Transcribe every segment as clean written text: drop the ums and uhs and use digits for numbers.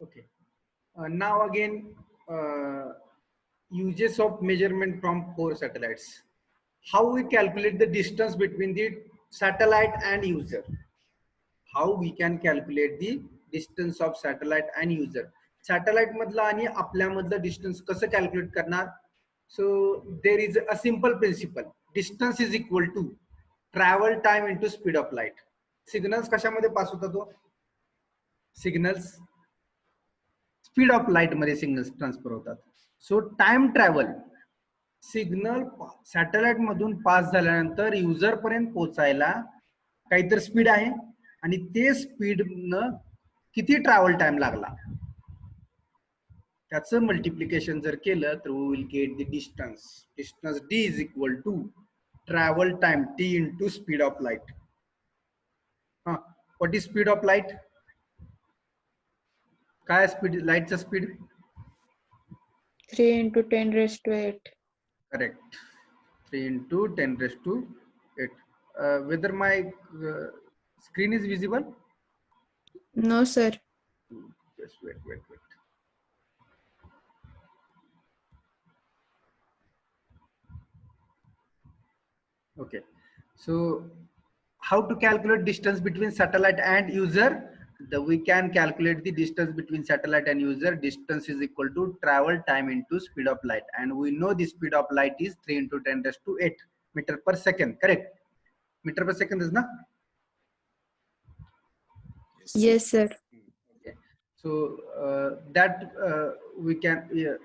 Okay. Now again, uses of measurement from 4 satellites. How we calculate the distance between the satellite and user? How we can calculate the distance of satellite and user? Satellite मधला आणि आपल्यामधलं distance कसं calculate करणार? So there is a simple principle. Distance is equal to travel time into speed of light. Signals कशामध्ये पास होता तो? Signals speed of light मध्ये signals transfer होतात. सो time travel signal satellite मधून पास झाल्यानंतर युजर पर्यंत पोहोचायला काहीतरी स्पीड आहे आणि ते स्पीड न किती ट्रॅव्हल टाइम लागला त्याचं मल्टिप्लिकेशन जर केलं तर we will get the distance. Distance d is equal to travel time t into speed of light. हा, what is speed of light? काय स्पीड लाईटचं speed? 3 into 10 raised to 8. Correct. 3 into 10 raised to 8. Whether my screen is visible? No, sir. Just wait. Okay. So how to calculate distance between satellite and user? We can calculate the distance between satellite and user. Distance is equal to travel time into speed of light, and we know the speed of light is 3 into 10 raised to 8 meter per second. Correct? Meter per second is na? Yes, sir. Okay. So we can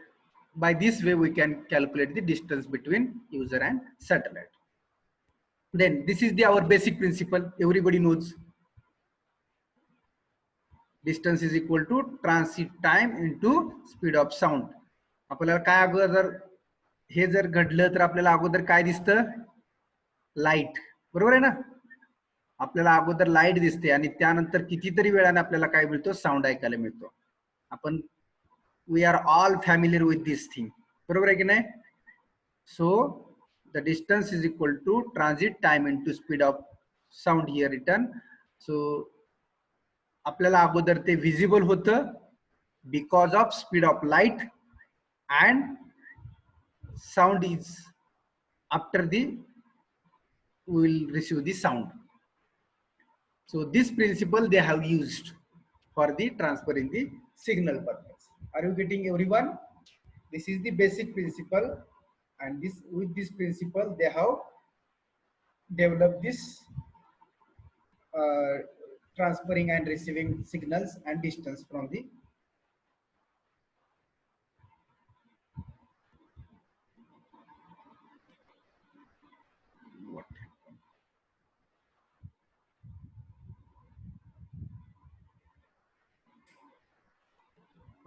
by this way we can calculate the distance between user and satellite. Then this is our basic principle. Everybody knows. Distance is equal to transit time into speed of sound. आपल्याला काय अगोदर हे जर घडलं तर आपल्याला अगोदर काय दिसतं? लाईट. बरोबर आहे ना? आपल्याला अगोदर लाईट दिसते आणि त्यानंतर कितीतरी वेळाने आपल्याला काय मिळतो? साऊंड ऐकायला मिळतो. आपण we are all familiar with this thing. बरोबर आहे की नाही? So the distance is equal to transit time into speed of sound here return. So आपल्याला अगोदर ते विजिबल होतं because of speed of light and sound is after the will receive the sound. So this principle they have used for the transfer in the signal purpose. Are you getting everyone? This is the basic principle, and with this principle they have developed this transferring and receiving signals and distance from the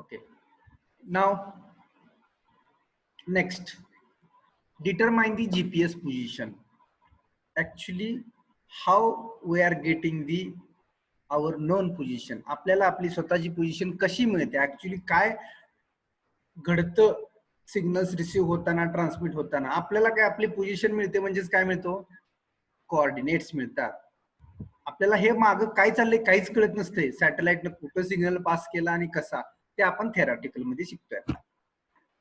Okay. Now, next, determine the GPS position. Actually, how we are getting our known position. आपल्याला आपली स्वतःची position कशी मिळते? Actually काय घडतं signals receive होताना, transmit होताना? आपल्याला काय आपली पोझिशन मिळते म्हणजेच काय मिळतो? कोऑर्डिनेट्स मिळतात. आपल्याला हे माग काय चाललंय काहीच कळत नसते. सॅटेलाइटनं कुठं सिग्नल पास केला आणि कसा, ते आपण थेरॉटिकल मध्ये शिकतोय.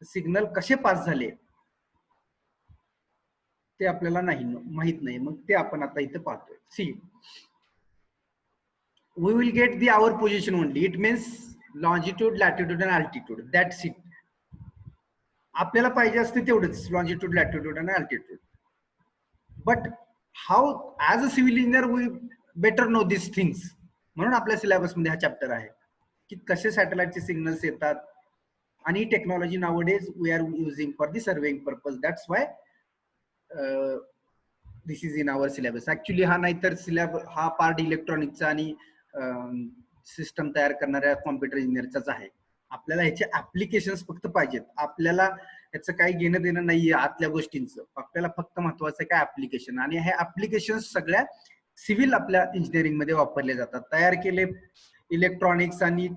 सिग्नल कसे पास झाले ते आपल्याला माहित नाही. मग ते आपण आता इथे पाहतोय. See, we will get the our position only. It means longitude, latitude and altitude. That's it. आपल्याला पाहिजे असते तेवढंच, longitude, latitude and altitude. But how as a civil engineer we better know this things. म्हणून आपल्या syllabus मध्ये हा chapter आहे की कसे सॅटेलाइटचे सिग्नल्स येतात. आणि technology nowadays we are using for the surveying purpose. That's why this is in our syllabus. Actually हा नाहीतर हा पार्ट इलेक्ट्रॉनिकचा आणि सिस्टम तयार करणाऱ्या कॉम्प्युटर इंजिनियरचाच आहे. आपल्याला ह्याचे ऍप्लिकेशन्स फक्त पाहिजेत. आपल्याला याचं काही घेणं देणं नाहीये आतल्या गोष्टींचं. आपल्याला फक्त महत्वाचं काय ऍप्लिकेशन. आणि हे ऍप्लिकेशन सगळ्या सिव्हिल आपल्या इंजिनिअरिंग मध्ये वापरले जातात. तयार केले इलेक्ट्रॉनिक्स आणि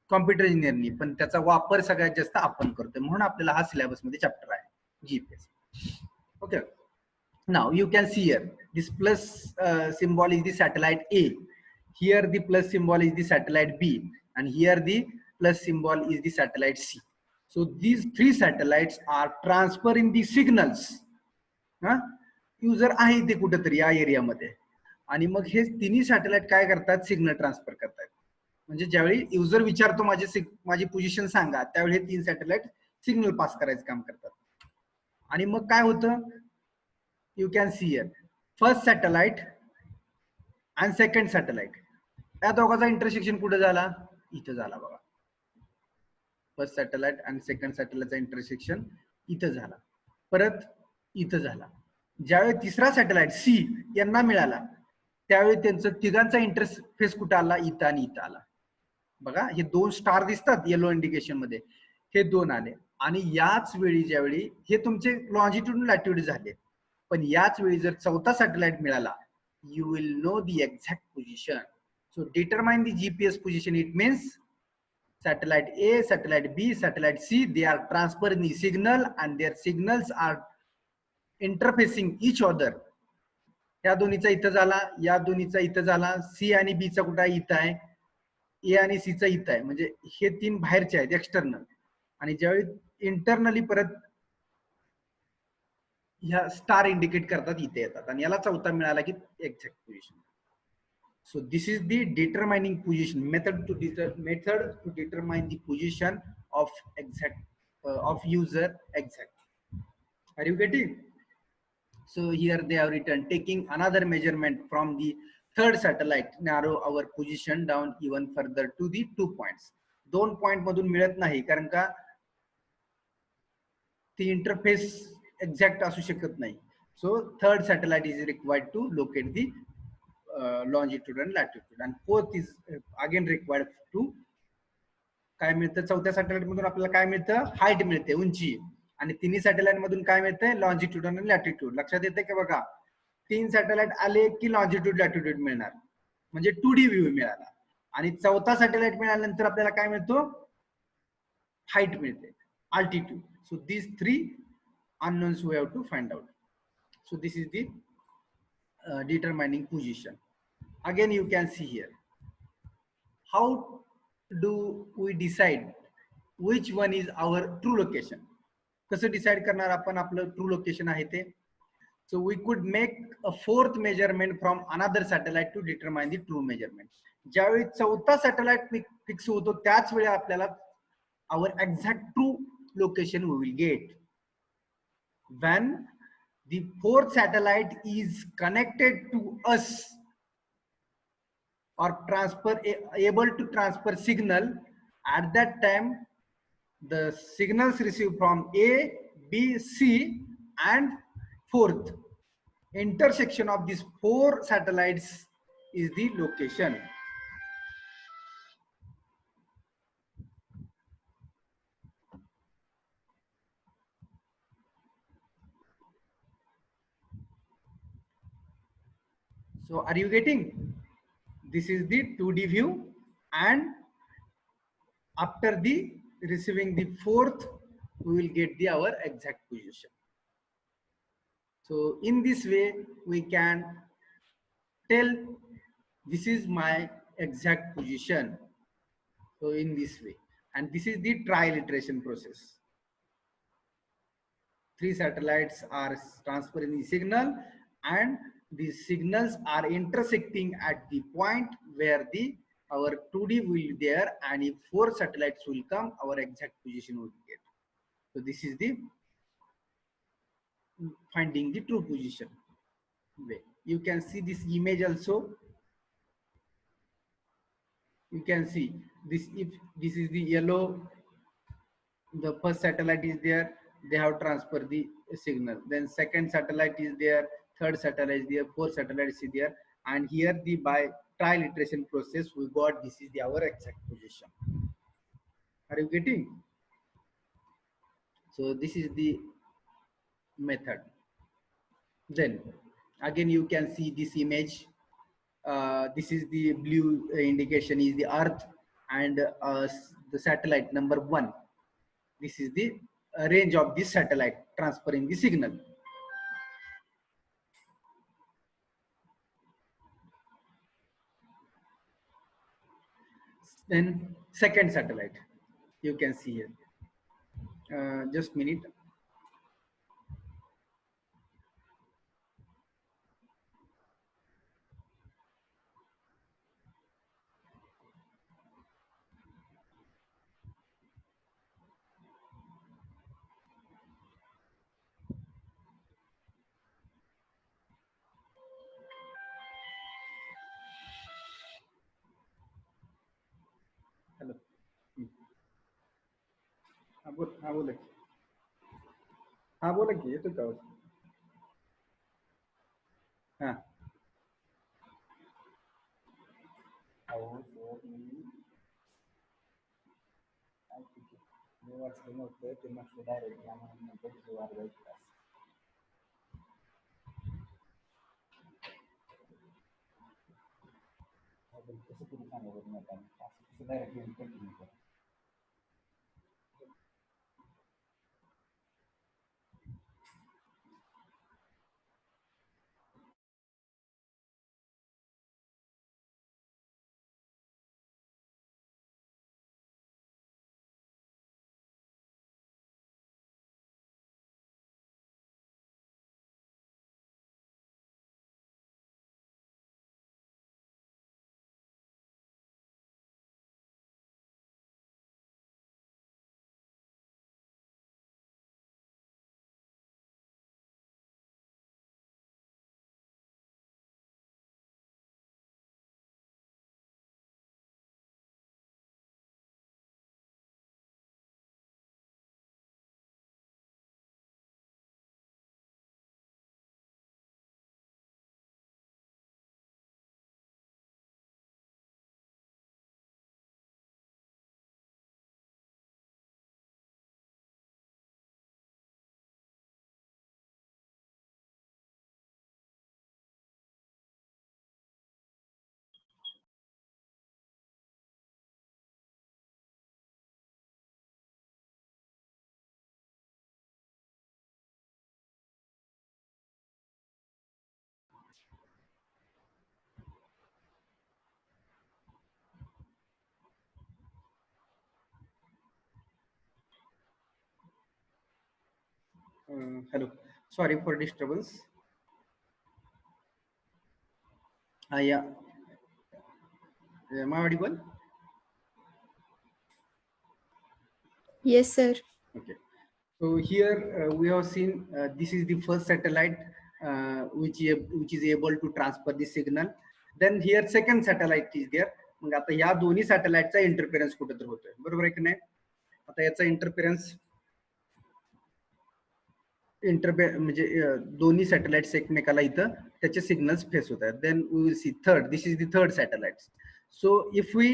कॉम्प्युटर इंजिनिअरिंगनी, पण त्याचा वापर सगळ्यात जास्त आपण करतोय. म्हणून आपल्याला हा सिलेबस मध्ये चॅप्टर आहे GPS. Okay. Now you can see here this plus symbol is the satellite A. Here the plus symbol is the satellite B. and here the plus symbol is the satellite C. So these three satellites are transferring the signals. User आहे ते कुठेतरी या एरियामध्ये, आणि मग हे तिन्ही satellite काय करतात, signal transfer करतात. म्हणजे ज्यावेळी युजर विचारतो माझी पोझिशन सांगा, त्यावेळी हे तीन सॅटेलाइट सिग्नल पास करायचं काम करतात. आणि मग काय होतं, you can see here first satellite आणि सेकंड सॅटेलाइट, या दोघांचा इंटरसेक्शन कुठे झाला, इथं झाला बघा. फर्स्ट सॅटेलाइट आणि सेकंड सॅटेलाइटचा इंटरसेक्शन इथं झाला, परत इथं झाला. ज्यावेळी तिसरा सॅटेलाइट सी यांना मिळाला, त्यावेळी त्यांचं तिघांचा इंटरफेस कुठं आला, इथं आणि इथं आला बघा. हे दोन स्टार दिसतात येलो इंडिकेशन मध्ये, हे दोन आले. आणि याच वेळी ज्यावेळी हे तुमचे लॉंजिट्यूड लॅटिट्यूड झाले, पण याच वेळी जर चौथा सॅटेलाइट मिळाला, you will know the exact position. So determine the GPS position. It means satellite A, satellite B, satellite C, they are transferring the signal and their signals are interfacing each other. या दोन्हीचा इथं झाला, या दोन्हीचा इथं झाला, सी आणि B चा कुठं इथं आहे, ए आणि सी चा इथं आहे. म्हणजे हे तीन बाहेरचे आहेत एक्सटर्नल, आणि ज्यावेळी इंटरनली परत ह्या स्टार इंडिकेट करतात, इथे येतात, आणि याला चौथा मिळाला की exact position. So this is the determining position method to determine the position of of user exact. Are you getting? So here they have written, taking another measurement from the third satellite, narrow our position down even further to the 2 points. 2 point मधून मिळत नाही, कारण का ती interface exact असू शकत नाही. So third satellite is required to locate the longitude and latitude, and fourth is again required to काय मिळतं, चौथ्या सॅटेलाइट मधून आपल्याला काय मिळतं, हाईट मिळते, उंची. आणि तिन्ही सॅटेलाइट मधून काय मिळतंय, लॉंजिट्यूड आणि लॅटिट्यूड. लक्षात येते की बघा, तीन सॅटेलाइट आले की लॉंजिट्यूड लॅटिट्यूड मिळणार, म्हणजे 2D व्ह्यू मिळाला. आणि चौथा सॅटेलाइट मिळाल्यानंतर आपल्याला काय मिळतो, हाईट मिळते, altitude. So these three unknowns we have to find out. So this is the determining position. Again you can see here, how do we decide which one is our true location. कसं decide करणार आपण आपलं true location आहे ते. So we could make a fourth measurement from another satellite to determine the true measurement. ज्यावेळी चौथा satellite fix होतो, त्याच वेळी आपल्याला our exact true location we will get. When the fourth satellite is connected to us or able to transfer signal, at that time the signals received from A, B, C and fourth intersection of these 4 satellites is the location. So are you getting? This is the 2D view, and after the receiving the fourth, we will get the our exact position. So in this way we can tell this is my exact position. So in this way, and this is the trial iteration process. 3 satellites are transferring the signal, and these signals are intersecting at the point where the our 2D will be there, and if 4 satellites will come, our exact position will get. So this is the finding the true position way. You can see this image also. You can see this, if this is the yellow, the first satellite is there, they have transferred the signal, then second satellite is there, third satellite is there, fourth satellite is there, and here the by trial iteration process we got this is the our exact position. Are you getting? So this is the method. Then again you can see this image. This is the blue indication is the earth, and the satellite number 1, this is the range of this satellite transferring the signal. Then second satellite. You can see here. Just minute. Hello. हा बोला की. हा बोला की, येतो का आवाज? हा. अहो सर मी वाचलं नव्हतं, ते म्हटलं डायरेक्ट म्हणून कसं तुम्ही सांगा बरं नका असं डायरेक्ट कंटिन्यू करा. Hello. Sorry for disturbance. Yeah. Am I audible? Yes, sir. Okay. So here we have seen this is the first satellite which is able to transfer the signal. Then here second satellite is there. मग आता या दोन्ही सॅटेलाइटचा interference कुठेतरी होतोय, बरोबर आहे की नाही? आता याचा इंटरफेरन्स म्हणजे दोन्ही सॅटेलाइट्स एकमेकाला इथं त्याचे सिग्नल्स फेस होत आहेत. Then we will see third, this is the third satellite. So if we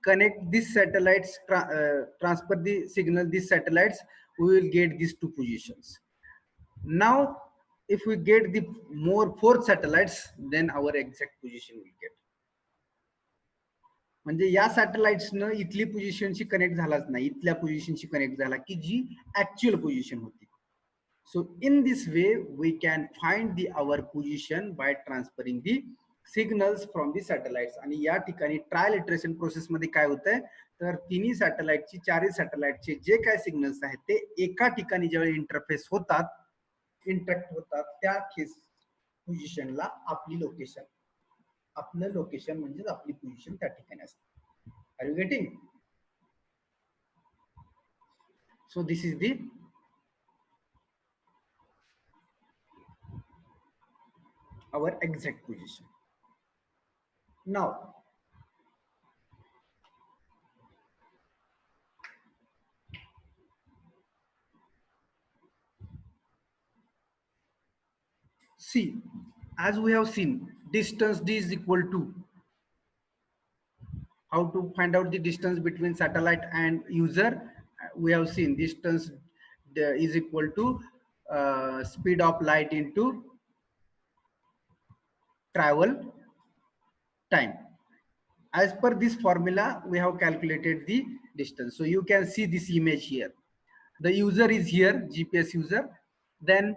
connect these satellites, transfer the signal these satellites, we will get these two positions. Now if we get the more fourth satellites, then our exact position will get. म्हणजे या सॅटेलाइट्सनं इथली पोझिशनशी connect झालाच नाही, इथल्या पोझिशनशी connect झाला की जी actual position होती. So in this way we can find the our position by transferring the signals from the satellites. आणि या ठिकाणी ट्रायल इटरेशन प्रोसेस मध्ये काय होतंय, तर तिन्ही सॅटेलाइटची चारही सॅटेलाइटचे जे काय सिग्नल्स आहेत ते एका ठिकाणी ज्यावेळी इंटरफेस होतात, इंटरॅक्ट होतात, त्या पोझिशनला आपली लोकेशन, आपलं लोकेशन म्हणजे आपली पोझिशन त्या ठिकाणी असते. Are you getting? So this is the our exact position. Now see, as we have seen, distance d is equal to, how to find out the distance between satellite and user. We have seen distance is equal to speed of light into travel time. As per this formula we have calculated the distance. So you can see this image here. The user is here, GPS user. Then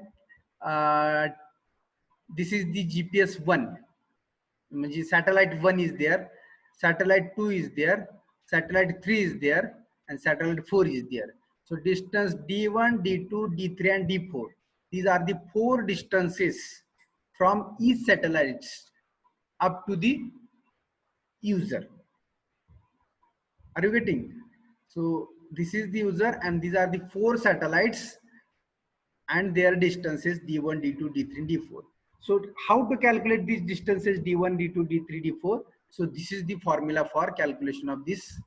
this is the GPS 1, satellite 1 is there, satellite 2 is there, satellite 3 is there, and satellite 4 is there. So distance D1, D2, D3, and D4. These are the 4 distances from each satellite up to the user. Are you getting? So this is the user, and these are the 4 satellites and their distances D1, D2, D3, D4. So how to calculate these distances D1, D2, D3, D4? So this is the formula for calculation of this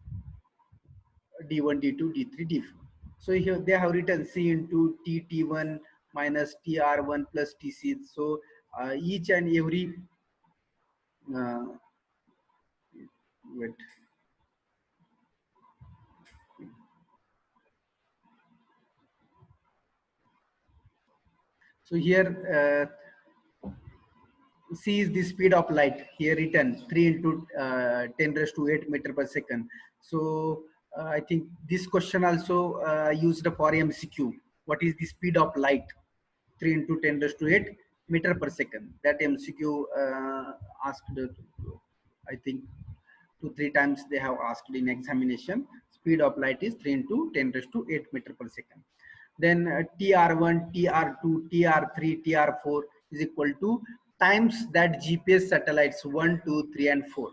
D1, D2, D3, D4. So here they have written C into TT1 minus TR1 plus TC. So each and every uh, wait. So here C is the speed of light, here written 3 into 10 raised to 8 meter per second. So I think this question also used for MCQ. What is the speed of light? 3 into 10 raised to 8 meter per second. That MCQ asked, I think 2-3 times they have asked in examination. Speed of light is 3 into 10 raised to 8 meter per second. Then TR1, TR2, TR3, TR4 is equal to times that GPS satellites 1, 2, 3, and 4.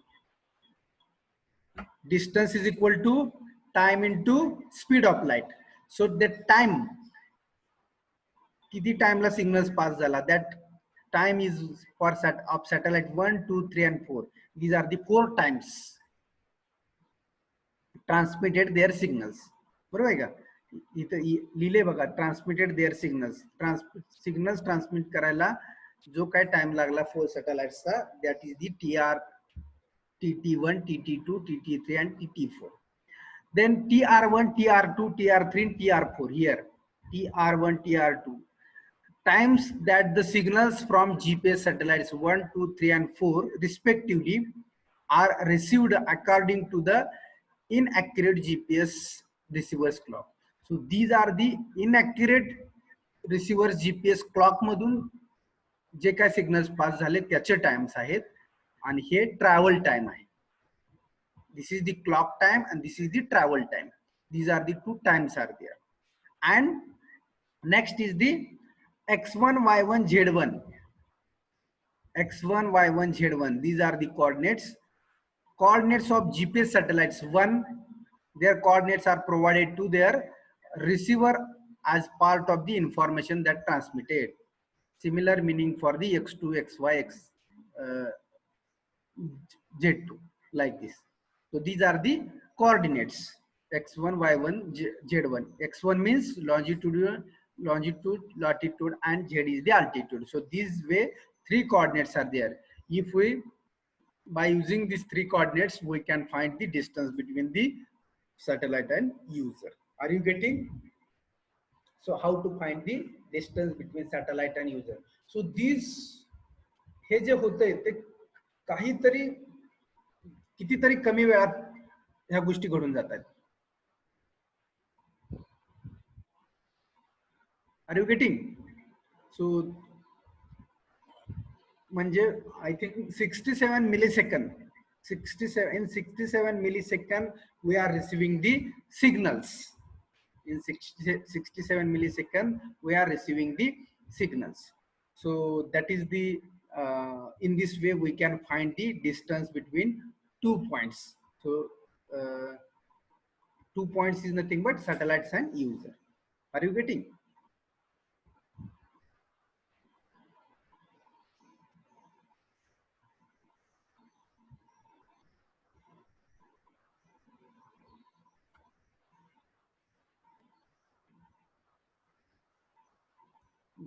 Distance is equal to time into speed of light. So the time, किती टाइमला signals पास झाला, that time is for satellite 1, 2, 3, and 4. These are the 4 times transmitted their signals. बरोबर आहे का? इथं लिहिले बघा, transmitted there signals. Signals transmit करायला जो काय टाइम लागला 4 सॅटेलाइट्सचा, that is the TR, TT1, TT2, TT3, and TT4. Then TR1, TR2, TR3, and TR4. Here TR1, TR2 times that the signals from GPS satellites 1, 2, 3, and 4 respectively are received according to the inaccurate GPS receiver's clock. So these are the inaccurate receivers GPS clock मधून जे काय signals पास झाले त्याचे times आहेत, आणि हे travel time आहे. This is the clock time and this is the travel time. These are the 2 times are there. And next is the x1, y1, z1. x1, y1, z1. These are the coordinates. Coordinates of GPS satellites 1. Their coordinates are provided to their receiver as part of the information that transmitted. Similar meaning for the x2, xy, z2, like this. So these are the coordinates x1, y1, z1. X1 means longitude, latitude, and z is the altitude. So this way 3 coordinates are there. If we, by using these 3 coordinates, we can find the distance between the satellite and user. Are you getting? So how to find the distance between satellite and user? So these, हे जे होतंय ते काहीतरी कितीतरी कमी वेळात ह्या गोष्टी घडून जातात. Are you getting? सो म्हणजे I think 67 millisecond, 67 millisecond we are receiving the signals. In 67 millisecond we are receiving the signals. So that is the in this way we can find the distance between 2 points. So 2 points is nothing but satellites and user. Are you getting?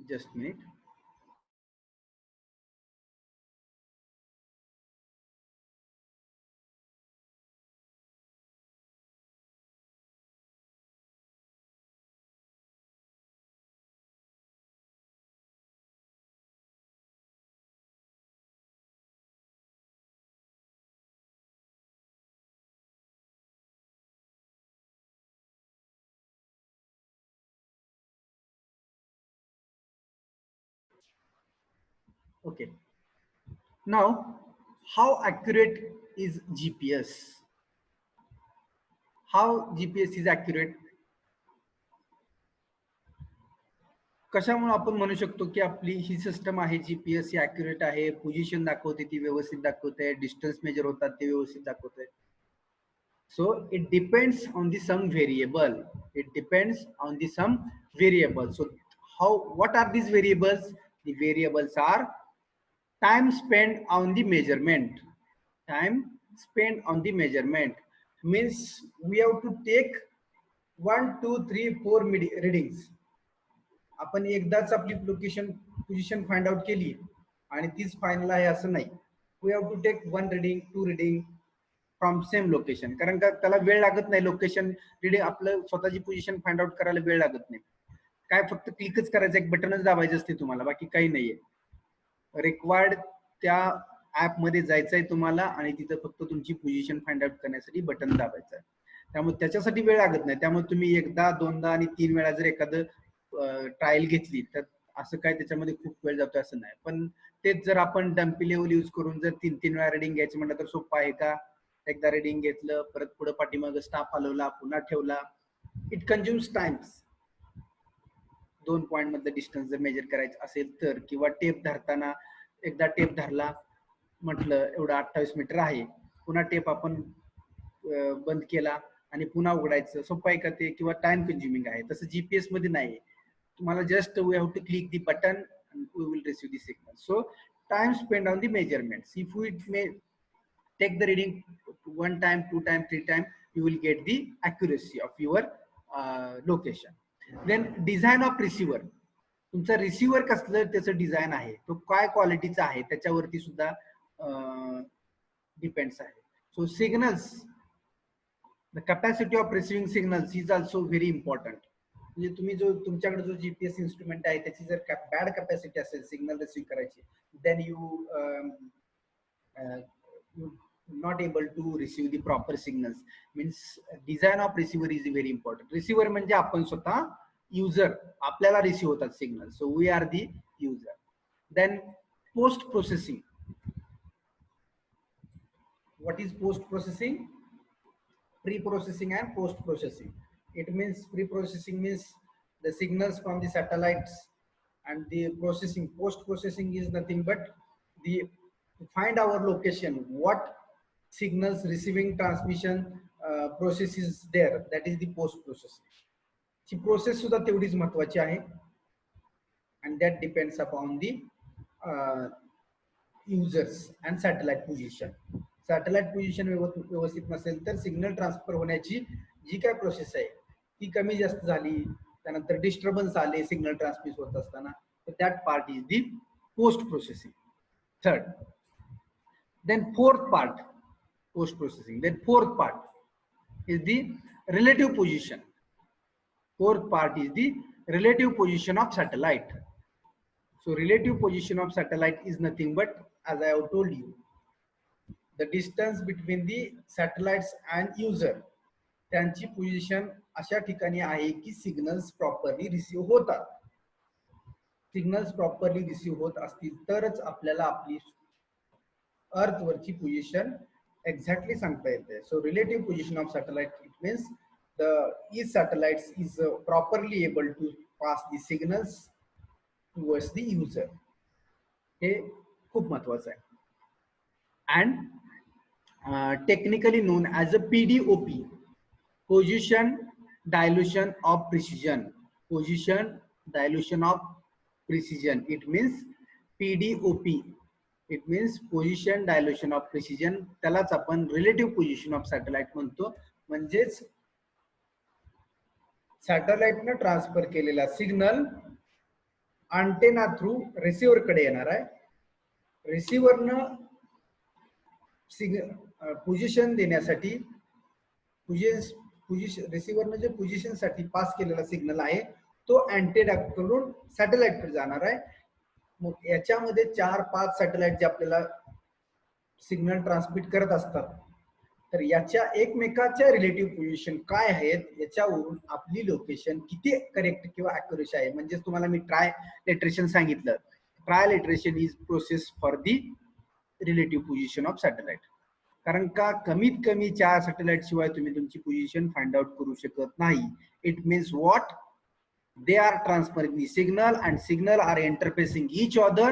Just a minute. Okay. Now, how accurate is GPS? How GPS is accurate? कशामुळे आपण म्हणू शकतो की आपली ही system आहे GPS ही accurate आहे, position दाखवते ती व्यवस्थित दाखवते, डिस्टन्स मेजर होतात ते व्यवस्थित दाखवते? So it depends on the some variable. It depends on the some variable. So what are these variables? The variables are time spent on the measurement. Time spent on the measurement means we have to take 1, 2, 3, 4 readings. आपण एकदाच आपली location position find out केली आणि तीच final आहे असं नाही. We have to take 1 reading 2 reading from same location, कारण का त्याला वेळ लागत नाही. लोकेशन रिडिंग आपलं स्वतःची पोझिशन फाइंड आउट करायला वेळ लागत नाही. काय फक्त क्लिकच करायचं, एक बटनच दाबायचं असते तुम्हाला, बाकी काही नाहीये. रिक्वायर्ड त्या ऍप मध्ये जायचंय तुम्हाला आणि तिथं फक्त तुमची पोझिशन फाइंड आउट करण्यासाठी बटन दाबायचं आहे. त्यामुळे त्याच्यासाठी वेळ लागत नाही. त्यामुळे तुम्ही एकदा 2दा आणि 3 वेळा जर एखादं ट्रायल घेतली तर असं काय त्याच्यामध्ये खूप वेळ जातो असं नाही. पण तेच जर आपण डम्पी लेवल यूज करून जर 3-3 वेळा रिडिंग घ्यायचं म्हटलं तर सोपं आहे का? एकदा रिडिंग घेतलं, परत पुढे पाठीमाग स्टाफ हलवला, पुन्हा ठेवला. It consumes times. 2 पॉइंट मधलं डिस्टन्स जर मेजर करायचं असेल तर, किंवा टेप धरताना एकदा टेप धरला म्हटलं एवढं 28 मीटर आहे, पुन्हा टेप आपण बंद केला आणि पुन्हा उघडायचं, सोपं आहे का ते? किंवा टाइम कंझ्युमिंग आहे. तसं जीपीएस मध्ये नाही. तुम्हाला just we have to click the button and we will receive the signal. So time spent on the measurements. If we may take the reading 1 time, 2 time, 3 time, you will get the accuracy of your location. Then design of receiver. तुमचा receiver कसलं त्याचं design आहे, तो काय क्वालिटीचा आहे त्याच्यावरती सुद्धा डिपेंड्स आहे. So signals, the capacity of receiving signals is also very important. म्हणजे तुम्ही जो तुमच्याकडे जो जीपीएस इन्स्ट्रुमेंट आहे त्याची जर बॅड कॅपॅसिटी असेल सिग्नल रिसीव्ह करायची, then you not able to receive the proper signals. Means design of receiver is very important. Receiver म्हणजे आपण स्वतः user, आपल्याला रिसीव्ह होतात signal. So we are the user. Then post processing. What is post processing? Pre-processing and post processing. It means pre-processing means the signals from the satellites, and the processing, post processing is nothing but the to find our location, what signals receiving transmission process is there, that is the post processing. ची process सुद्धा तेवढीच महत्वाची आहे, and that depends upon the users and satellite position. Satellite position व्यवस्थित नसेल तर signal transfer होण्याची जी काय प्रोसेस आहे ती कमी जास्त झाली, त्यानंतर डिस्टर्बन्स आले सिग्नल ट्रान्समिट होत असताना, तर that part is the post processing. Third. Then fourth part, post processing. Then fourth part is the relative position. Fourth part is the relative position of satellite. So relative position of satellite is nothing but, as I have told you, the distance between the satellites and user. त्यांची position अशा ठिकाणी आहे की signals properly receive होतात. Signals properly receive होत असतील तरच आपल्याला आपली अर्थ वरची पोझिशन एक्झॅक्टली सांगता येते. So relative position of satellite, it means the each satellites is properly able to pass the signals towards the user. हे खूप महत्वाचं आहे. And technically known as a PDOP, position dilution of precision. Position dilution of precision, it means PDOP. It means position dilution of precision. त्यालाच आपण relative position of satellite म्हणतो. म्हणजेच सॅटेलाइटनं transfer केलेला signal antenna through receiver कडे येणार आहे. रिसिव्हरनं position देण्यासाठी रिसिव्हरनं जे position साठी पास केलेला सिग्नल आहे तो अँटेना कडून सॅटेलाइट कडे जाणार आहे. मग याच्यामध्ये 4-5 सॅटेलाइट जे आपल्याला सिग्नल ट्रान्समिट करत असतात, तर याच्या एकमेकाच्या रिलेटिव्ह पोझिशन काय आहेत याच्यावरून आपली लोकेशन किती करेक्ट किंवा ॲक्युरेसी आहे. म्हणजे तुम्हाला मी ट्रायलेटरेशन सांगितलं. Trilateration is process for the relative position of satellite. कारण का कमीत कमी 4 सॅटेलाइट शिवाय तुम्ही तुमची पोझिशन फाइंड आउट करू शकत नाही. It means what? They are transferring the signal and signal are interfacing each other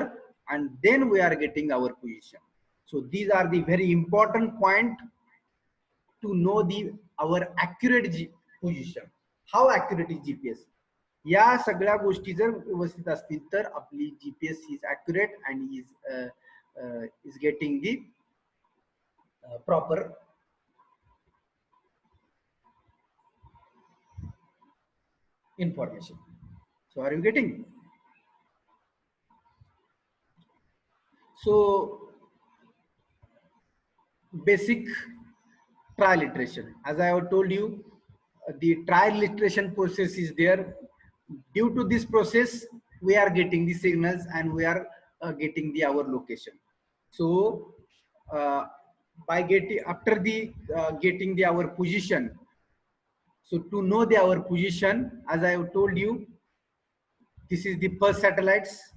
and then we are getting our position. So these are the very important point to know the our accurate position. How accurate is GPS? या सगळ्या गोष्टी जर व्यवस्थित असतील तर आपली GPS is accurate and is getting the proper information. So are you getting? So basic trial iteration. As I have told you, the trial iteration process is there. Due to this process, we are getting the signals and we are getting our location. So by getting after the getting our position. So to know our position, as I have told you, this is the first satellites.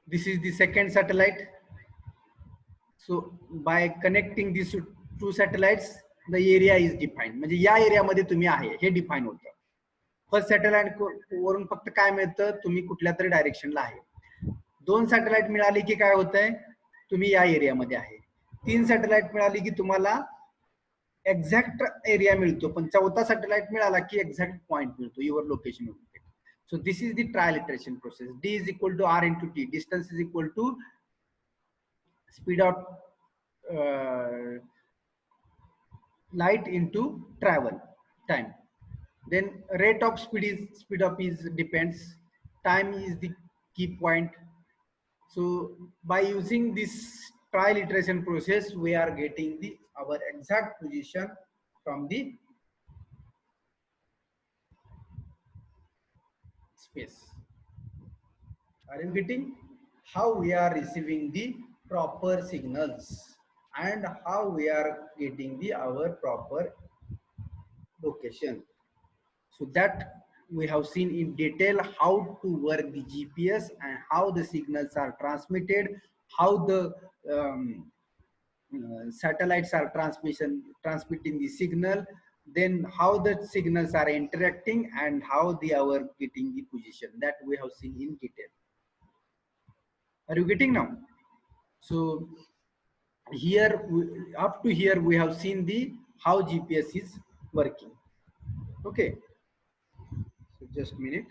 This is the second satellite. So by connecting these two satellites, the area is defined. म्हणजे या एरियामध्ये तुम्ही आहे हे define होतं. First satellite वरून फक्त काय मिळतं, तुम्ही कुठल्या तरी डायरेक्शनला आहे. 2 सॅटेलाइट मिळाली की काय होतंय, तुम्ही या एरियामध्ये आहे. 3 सॅटेलाइट मिळाली की तुम्हाला एक्झॅक्ट एरिया मिळतो, पण 4था सॅटेलाइट मिळाला की एक्झॅक्ट पॉइंट मिळतो, your location. So this is the trial iteration process. D is equal to R into T. Distance is equal to speed of light into travel time. Then rate of speed up is depends. Time is the key point. So by using this trial iteration process, we are getting our exact position from the space. Are you getting how we are receiving the proper signals and how we are getting our proper location? So that we have seen in detail how to work the GPS and how the signals are transmitted, how the satellites are transmitting the signal, then how the signals are interacting and how they are getting the position. That we have seen in detail. Are you getting now? So here up to here we have seen the how GPS is working. Okay, so just a minute.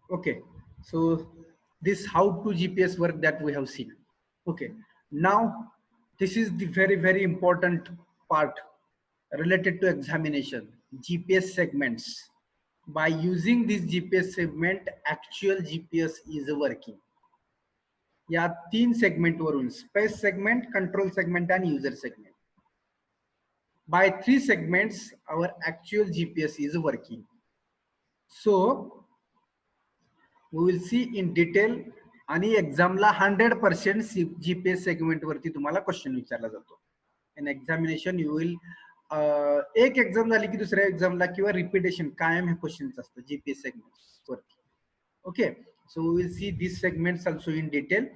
Okay, so this how to GPS work that we have seen. Okay, now this is the very important part related to examination, GPS segments. By using this GPS segment, actual GPS is working. या 3 segment वरून space segment, control segment and user segment. By 3 segments, our actual GPS is working. So we will see in detail. आणि एक्झामला 100% GPS segment वरती तुम्हाला question विचारला जातो. In examination you will एक exam झाली की दुसऱ्या एक्झामला किंवा रिपीटेशन कायम हे क्वेश्चन असतं जीपीएस सेगमेंट वरती. Okay, so we will see this segments also in detail.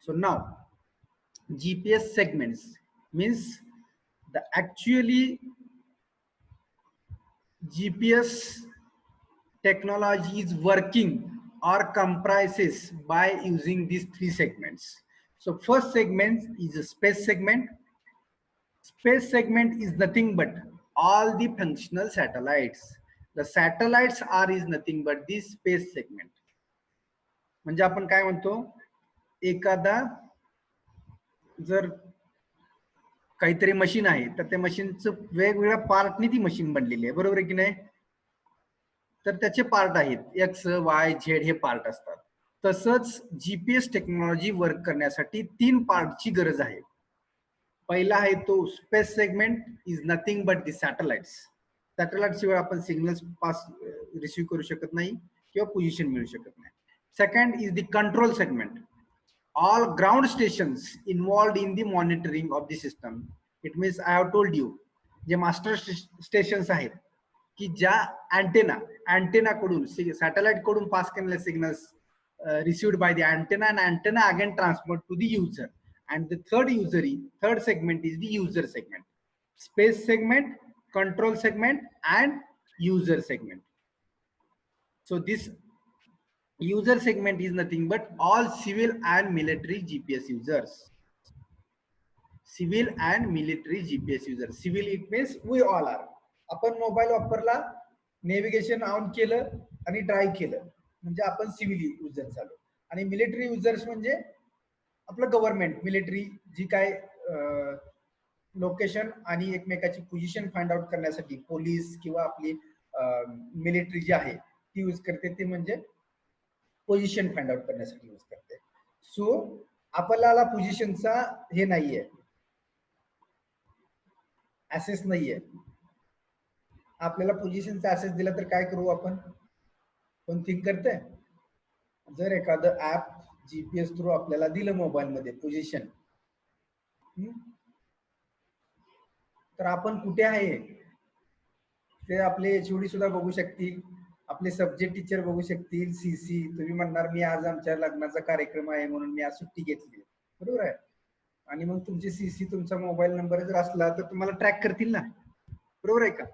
So now GPS segments means the actually GPS technology is working or comprises by using these 3 segments. So first segment is a space segment. Space segment is nothing but all the functional satellites. The satellites are is nothing but this space segment. म्हणजे आपण काय म्हणतो, एखादा जर काहीतरी machine आहे तर त्या मशीनचं वेगवेगळ्या पार्टनी ती मशीन बनलेली आहे, बरोबर आहे की नाही. तर त्याचे पार्ट आहेत, एक्स वाय झेड हे पार्ट असतात. तसंच जीपीएस टेक्नॉलॉजी वर्क करण्यासाठी 3 पार्टची गरज आहे. पहिला आहे तो space segment is nothing but the satellites. Satellite शिवाय आपण सिग्नल्स पास रिसीव्ह करू शकत नाही किंवा पोझिशन मिळू शकत नाही. Second is the control segment, all ground stations involved in the monitoring of the system. It means I have told you J master stations आहेत की ज्या अँटेना कडून सॅटेलाइट कडून पास केलेले signals received by the antenna and antenna again transferred to the user. And the third segment is the user segment. Space segment, control segment and user segment. So this user segment is nothing but all civil and military GPS users. Civil and military GPS users. Civil it means we all are. आपण mobile वापरला, navigation on केलं आणि try केलं म्हणजे आपण civil user झालो. आणि military users म्हणजे आपलं गव्हर्नमेंट, मिलिटरी जी काय लोकेशन आणि एकमेकाची पोझिशन फाइंड आउट करण्यासाठी पोलीस किंवा आपली मिलिटरी जी आहे ती यूज करते, ते म्हणजे पोझिशन फाइंड आउट करण्यासाठी यूज करते. सो आपल्याला पोझिशनचा हे नाहीये, ऍसेस नाहीये. आपल्याला पोझिशनचा ऍसेस दिला तर काय करू आपण, कोण थिंक करते. जर एखादं ऍप जीपीएस थ्रू आपल्याला दिलं मोबाईल मध्ये पोझिशन, तर आपण कुठे आहे ते आपले एचओडी सुद्धा बघू शकतील, आपले सब्जेक्ट टीचर बघू शकतील, सीसी. तुम्ही म्हणणार मी आज आमच्या लग्नाचा कार्यक्रम आहे म्हणून मी आज सुट्टी घेतली, बरोबर आहे. आणि मग तुमची सीसी तुमचा मोबाईल नंबर जर असला तर तुम्हाला ट्रॅक करतील ना, बरोबर आहे का.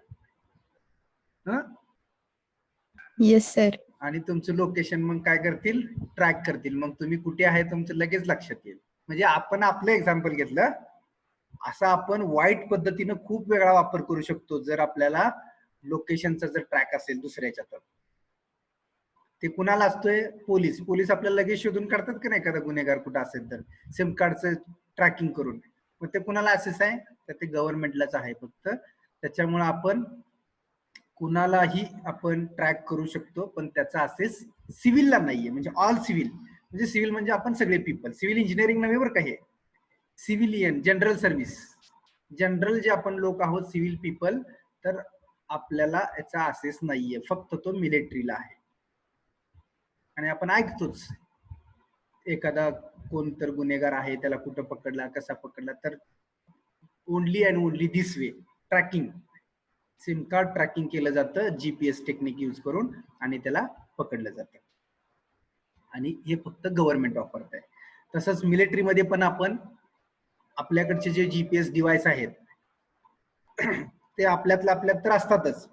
Yes sir. आणि तुमचं लोकेशन मग काय करतील, ट्रॅक करतील. मग तुम्ही कुठे आहे तुमचं लगेच लक्षात येईल. म्हणजे आपण आपलं एक्झाम्पल घेतलं, असा आपण वाईट पद्धतीनं खूप वेगळा वापर करू शकतो. जर आपल्याला लोकेशनचा जर ट्रॅक असेल दुसऱ्याच्या, तर ते कुणाला असतोय, पोलीस आपल्याला लगेच शोधून काढतात की नाही, एखादा गुन्हेगार कुठं असेल तर सिम कार्डचं ट्रॅकिंग करून. मग ते कुणाला ऍसेस आहे, तर ते गव्हर्नमेंटलाच आहे फक्त. त्याच्यामुळे आपण कुणालाही आपण ट्रॅक करू शकतो, पण त्याचा ऍसेस सिव्हिलला नाहीये. म्हणजे ऑल सिव्हिल, म्हणजे सिव्हिल म्हणजे आपण सगळे पीपल. सिव्हिल इंजिनिअरिंग नव्हे बरं का, हे सिव्हिलियन जनरल सर्व्हिस, जनरल जे आपण लोक आहोत सिव्हिल पीपल, तर आपल्याला याचा ऍसेस नाहीये, फक्त तो मिलिटरीला आहे. आणि आपण ऐकतोच एखादा कोणतर गुन्हेगार आहे त्याला कुठं पकडला, कसा पकडला, तर only and only this way tracking, sim card tracking केलं जातं जीपीएस टेक्निक यूज करून आणि त्याला पकडलं जातं. आणि हे फक्त गव्हर्नमेंट वापरत आहे. तसंच मिलिटरीमध्ये पण आपण आपल्याकडचे जे जीपीएस डिव्हाइस आहेत ते आपल्यातल्या आपल्यात तर असतातच,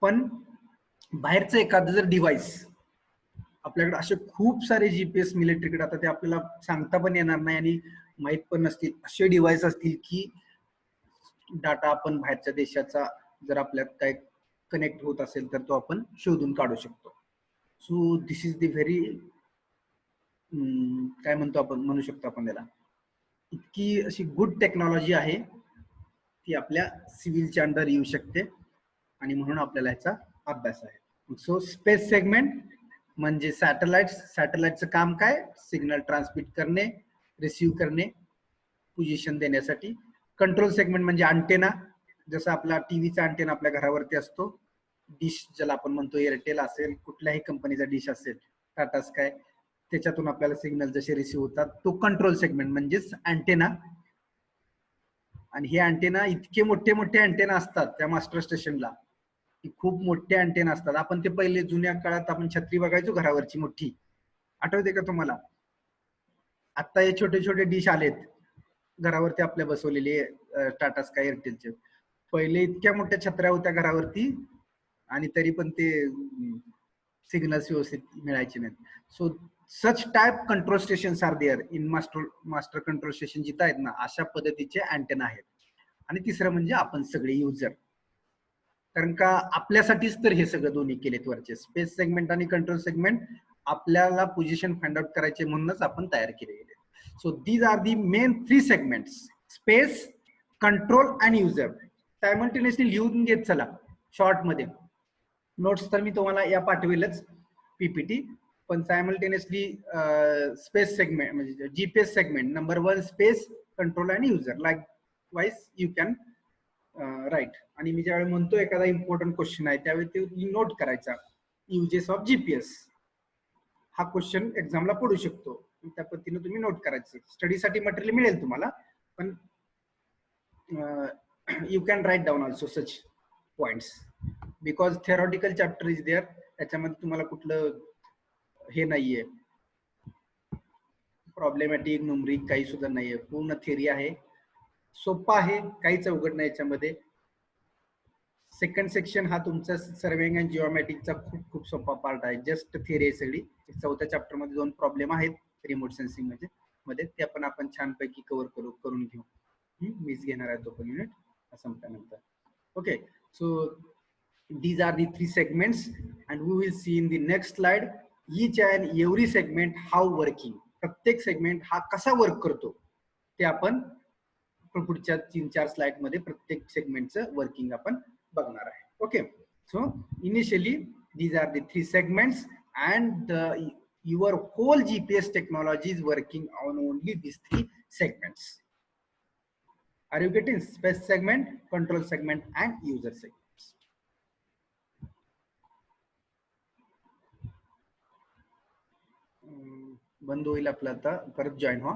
पण बाहेरचं एखादं जर डिव्हाइस आपल्याकडे, असे खूप सारे जीपीएस मिलिटरीकडे आता ते आपल्याला सांगता पण येणार नाही आणि माहित पण नसतील, असे डिव्हाइस असतील की डाटा आपण बाहेरच्या देशाचा जर आपल्यात काय कनेक्ट होत असेल तर तो आपण शोधून काढू शकतो. सो दिस इज द व्हेरी काय म्हणतो आपण, म्हणू शकतो आपण त्याला, इतकी अशी गुड टेक्नॉलॉजी आहे ती आपल्या सिव्हिलच्या अंडर येऊ शकते आणि म्हणून आपल्याला याचा अभ्यास आहे. सो स्पेस सेगमेंट म्हणजे सॅटेलाइटचं काम काय, सिग्नल ट्रान्समिट करणे, रिसिव्ह करणे, पोझिशन देण्यासाठी. कंट्रोल सेगमेंट म्हणजे अंटेना, जसं आपला टीव्हीचा अंटेना आपल्या घरावरती असतो, डिश ज्याला आपण म्हणतो, एअरटेल असेल, कुठल्याही कंपनीचा डिश असेल, टाटा स्काय, त्याच्यातून आपल्याला सिग्नल जसे रिसिव्ह होतात, तो कंट्रोल सेगमेंट म्हणजेच अँटेना. आणि हे अँटेना इतके मोठे मोठे अँटेना असतात त्या मास्टर स्टेशनला, खूप मोठे अँटेना असतात. आपण ते पहिले जुन्या काळात आपण छत्री बघायचो घरावरची मोठी, आठवते का तुम्हाला? आता हे छोटे छोटे डिश आलेत घरावरती आपल्या बसवलेले, टाटा स्काय एअरटेलचे. पहिले इतक्या मोठ्या छत्र्या होत्या घरावरती आणि तरी पण ते सिग्नल्स व्यवस्थित मिळायचे नाहीत. So such type control station are there in master control station जिथं आहेत ना, अशा पद्धतीचे अँटेना आहेत. आणि तिसरं म्हणजे आपण सगळे युजर, कारण का आपल्यासाठीच तर हे सगळं दोन्ही केलेत वरचे, स्पेस सेगमेंट आणि कंट्रोल सेगमेंट आपल्याला पोझिशन फाइंड आउट करायचे म्हणूनच आपण तयार केले गेले. So these are the main 3 segments, space, control आणि युजर. सायमल्टेनियसली लिहून घेत चला शॉर्ट मध्ये. नोट्स तर मी तुम्हाला या पाठवेलच पीपीटी, पण सायमल्टेनियसली स्पेस सेगमेंट म्हणजे GPS segment number 1 space, control आणि user, likewise you can write. आणि मी ज्यावेळी म्हणतो एखादा इम्पॉर्टंट क्वेश्चन आहे त्यावेळी ते नोट करायचा, युजेस ऑफ जीपीएस, हा क्वेश्चन एक्झामला पडू शकतो, त्या पद्धतीने तुम्ही नोट करायचं. स्टडीसाठी मटेरियल मिळेल तुम्हाला, पण you can write down also such points, because theoretical chapter is there. त्याच्यामध्ये तुम्हाला कुठलं हे नाहीये, प्रॉब्लेमॅटिक न्यूमरिक काही सुद्धा नाहीये, पूर्ण थिअरी आहे, सोपा आहे, काहीच अवघड नाही याच्यामध्ये. सेकंड सेक्शन हा तुमचा सर्वेइंग अँड जिओमॅटिकचा खूप खूप सोपा पार्ट आहे, जस्ट थिअरी आहे सगळी. चौथ्या चॅप्टर मध्ये 2 प्रॉब्लेम आहेत रिमोट सेन्सिंग मध्ये, ते आपण छानपैकी करून घेऊ. मीच घेणार आहे तो पण युनिट संपल्यानंतर. Okay, so these are the 3 segments and we will see in the next slide each and every segment how working, प्रत्येक सेगमेंट हा कसा वर्क करतो ते आपण पुढच्या 3-4 स्लाइड मध्ये प्रत्येक सेगमेंटचं वर्किंग आपण बघणार आहे. Okay, so initially these are the 3 segments and your whole GPS technology is working on only these 3 segments. Are you getting? Space segment, control segment and user segments. बंद होईल आपलं आता, परत जॉईन व्हा.